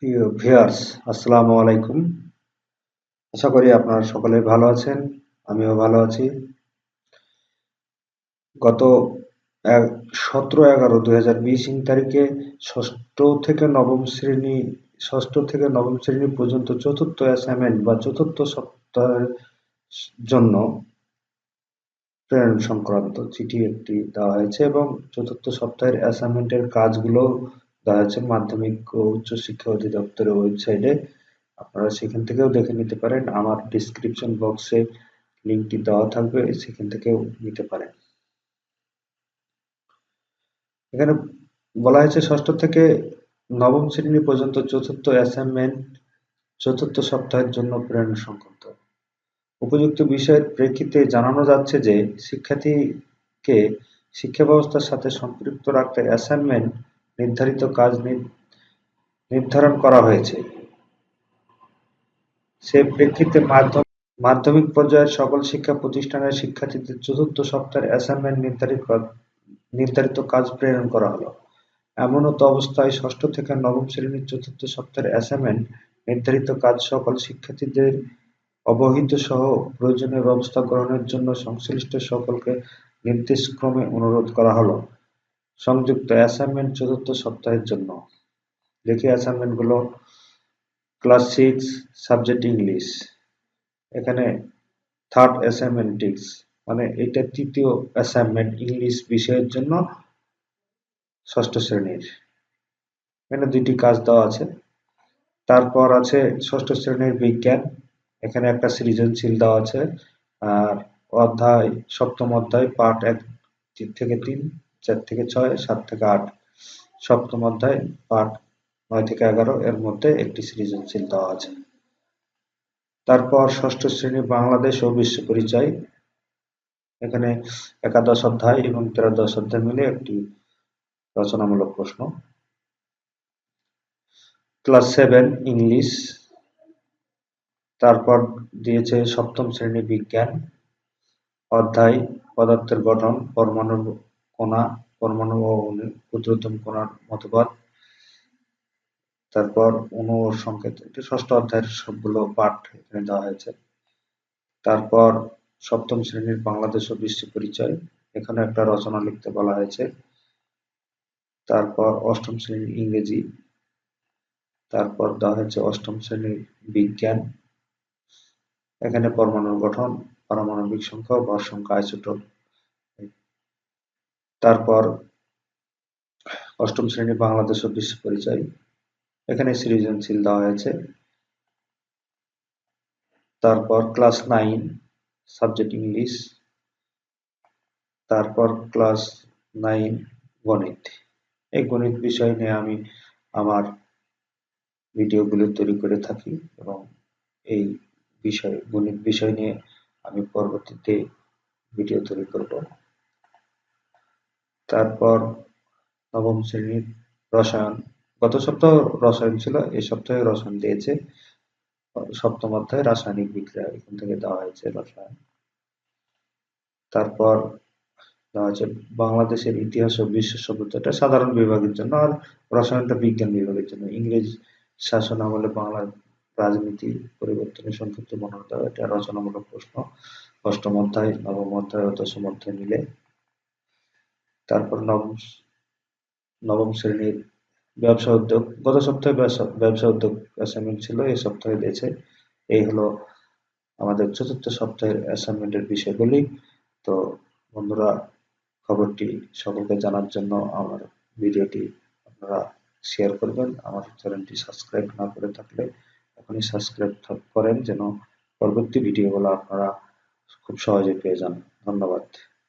প্রিয় ভিউয়ার্স, আসসালামু আলাইকুম। আশা করি আপনারা সকলে ভালো আছেন। আমিও ভালো আছি। গত 17/11/2020 তারিখে ষষ্ঠ থেকে নবম শ্রেণী ষষ্ঠ থেকে নবম শ্রেণী পর্যন্ত চতুর্থ অ্যাসাইনমেন্ট বা চতুর্থ সপ্তাহের জন্য প্রেরণ সংক্রান্ত চিঠি একটি দেওয়া হয়েছে এবং চতুর্থ সপ্তাহের অ্যাসাইনমেন্টের কাজগুলো দেওয়া হয়েছে মাধ্যমিক ও উচ্চশিক্ষা অধিদপ্তরের ওয়েবসাইটে। আপনারা সেখান থেকেও দেখে নিতে পারেন। আমার ডিসক্রিপশন বক্সে লিঙ্কটি দেওয়া থাকবে, সেখান থেকেও নিতে পারেন। এখানে বলা হয়েছে ষষ্ঠ থেকে নবম শ্রেণী পর্যন্ত চতুর্থ অ্যাসাইনমেন্ট চতুর্থ সপ্তাহের জন্য প্রেরণ সংক্রান্ত উপযুক্ত বিষয়ের প্রেক্ষিতে জানানো যাচ্ছে যে শিক্ষার্থীকে শিক্ষা ব্যবস্থার সাথে সম্পৃক্ত রাখতে অ্যাসাইনমেন্ট নির্ধারিত কাজ নির্ধারণ করা হয়েছে। সে প্রেক্ষিতে মাধ্যমিক পর্যায়ের সকল শিক্ষা প্রতিষ্ঠানের শিক্ষার্থীদের চতুর্থ সপ্তাহের অ্যাসাইনমেন্ট নির্ধারিত কাজ প্রেরণ করা হলো। এমনত অবস্থায় ষষ্ঠ থেকে নবম শ্রেণীর চতুর্থ সপ্তাহের অ্যাসাইনমেন্ট নির্ধারিত কাজ সকল শিক্ষার্থীদের অবহিত সহ প্রয়োজনীয় ব্যবস্থা গ্রহণের জন্য সংশ্লিষ্ট সকলকে নির্দেশক্রমে অনুরোধ করা হলো। সংযুক্ত অ্যাসাইনমেন্ট চতুর্থ সপ্তাহের জন্য। দেখি অ্যাসাইনমেন্টগুলো। Class 6 subject English. এখানে থার্ড অ্যাসাইনমেন্ট মানে এটা তৃতীয় অ্যাসাইনমেন্ট ইংলিশ বিষয়ের জন্য ষষ্ঠ শ্রেণীর। এখানে দুইটি কাজ দেওয়া আছে। তারপর আছে ষষ্ঠ শ্রেণীর বিজ্ঞান। এখানে একটা সৃজনশীল দেওয়া আছে। আর সপ্তম অধ্যায় পাঠ 1 থেকে 3, 4 থেকে 6, 7 থেকে 8। সপ্তম অধ্যায় পাঠ 9 থেকে 11 এর মধ্যে একটি সৃজনশীল দেওয়া আছে। তারপর ষষ্ঠ শ্রেণী বাংলাদেশ ও বিশ্ব পরিচয়। এখানে একাদশ অধ্যায় এবং ত্রয়োদশ অধ্যায় মিলে একটি রচনামূলক প্রশ্ন। Class 7 English. তারপর দিয়েছে সপ্তম শ্রেণী বিজ্ঞান অধ্যায় পদার্থের গঠন, পরমাণুর কণা, পরমাণু ও ক্ষুদ্রতম কণার মতবাদ। তারপর অণু ও সংকেত। এটি ষষ্ঠ অধ্যায়ের সবগুলো পাঠ এখানে দেওয়া হয়েছে। তারপর সপ্তম শ্রেণীর বাংলাদেশ ও বিশ্ব পরিচয়। এখানে একটা রচনা লিখতে বলা হয়েছে। তারপর অষ্টম শ্রেণীর ইংরেজি। তারপর দেওয়া হয়েছে অষ্টম শ্রেণীর বিজ্ঞান। এখানে পরমাণুর গঠন, পারমাণবিক সংখ্যা, ভর সংখ্যা, আইসোটোপ। তারপর অষ্টম শ্রেণী বাংলাদেশ ও বিশ্ব পরিচয়। এখানে সৃজনশীল দেওয়া হয়েছে। তারপর ক্লাস 9 সাবজেক্ট ইংলিশ। তারপর ক্লাস 9 গণিত। এই গণিত বিষয় নিয়ে আমি আমার ভিডিওগুলো তৈরি করে থাকি এবং এই গণিত বিষয় নিয়ে আমি পরবর্তীতে ভিডিও তৈরি করব। তারপর নবম শ্রেণীর রসায়ন। গত সপ্তাহ রসায়ন ছিল, এই সপ্তাহে রসায়ন দিয়েছে। সপ্তম অধ্যায় রাসায়নিক বিক্রিয়া, এখান থেকে দেওয়া হয়েছে রসায়ন। তারপর দেওয়া হচ্ছে বাংলাদেশের ইতিহাস ও বিশ্ব সভ্যতা, এটা সাধারণ বিভাগের জন্য, আর রসায়নটা বিজ্ঞান বিভাগের জন্য। ইংরেজ শাসন আমলে বাংলার রাজনীতি পরিবর্তনের সংক্ষিপ্ত বর্ণনা দেওয়া, এটা রচনামূলক প্রশ্ন। অষ্টম অধ্যায়, নবম অধ্যায় ও দশম অধ্যায় মিলে। তারপর নবম শ্রেণীর ব্যবসা উদ্যোগ। গত সপ্তাহে ব্যবসা উদ্যোগ অ্যাসাইনমেন্ট ছিল, এই সপ্তাহে দিয়েছে। এই হলো আমাদের চতুর্থ সপ্তাহের অ্যাসাইনমেন্টের বিষয়গুলি। তো বন্ধুরা, খবরটি সকলকে জানার জন্য আমার ভিডিওটি আপনারা শেয়ার করবেন। আমার চ্যানেলটি সাবস্ক্রাইব না করে থাকলে এখনই সাবস্ক্রাইব করেন, যেন পরবর্তী ভিডিওগুলো আপনারা খুব সহজে পেয়ে যান। ধন্যবাদ।